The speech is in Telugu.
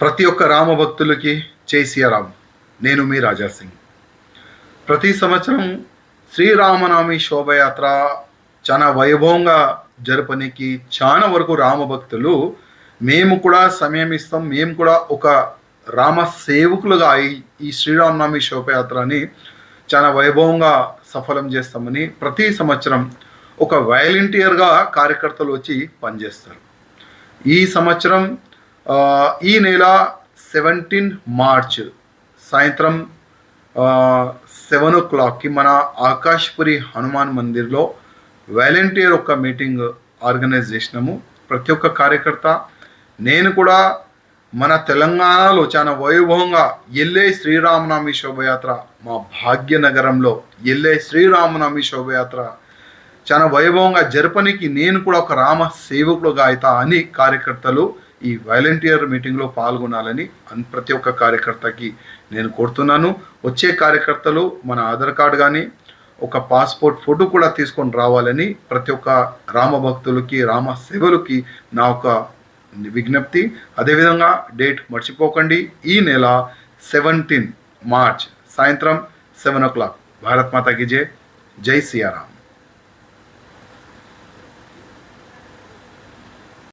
ప్రతి ఒక్క రామభక్తులకి జై సియారాం. నేను మీ రాజా సింగ్. ప్రతి సంవత్సరం శ్రీరామనవమి శోభయాత్ర చాలా వైభవంగా జరపనికి చాలా వరకు రామభక్తులు మేము కూడా సమయం ఇస్తాం, మేము కూడా ఒక రామ సేవకులుగా ఈ శ్రీరామనవమి శోభయాత్రని చాలా వైభవంగా సఫలం చేస్తామని ప్రతి సంవత్సరం ఒక వాలంటీర్గా కార్యకర్తలు వచ్చి పనిచేస్తారు. ఈ సంవత్సరం ఈ నెల 17 మార్చ్ సాయంత్రం 7 o'clockకి మన ఆకాష్పురి హనుమాన్ మందిర్లో వాలంటీర్ ఒక మీటింగ్ ఆర్గనైజ్ చేసినాము. ప్రతి ఒక్క కార్యకర్త, నేను కూడా మన తెలంగాణలో చాలా వైభవంగా ఎల్ఏ శ్రీరామనవమి శోభయాత్ర, మా భాగ్యనగరంలో ఎల్ఏ శ్రీరామనవమి శోభయాత్ర చాలా వైభవంగా జరపనికి నేను కూడా ఒక రామ సేవకుడుగా అవుతా అని కార్యకర్తలు ఈ వాలంటీర్ మీటింగ్లో పాల్గొనాలని ప్రతి ఒక్క కార్యకర్తకి నేను కోరుతున్నాను. వచ్చే కార్యకర్తలు మన ఆధార్ కార్డు కానీ ఒక పాస్పోర్ట్ ఫోటో కూడా తీసుకొని రావాలని ప్రతి ఒక్క రామ భక్తులకి, రామ సేవలకి నా ఒక విజ్ఞప్తి. అదేవిధంగా డేట్ మర్చిపోకండి, ఈ నెల 17 మార్చ్ సాయంత్రం 7 o'clock. భారత్ మాతాకి జై. జై సియారాం.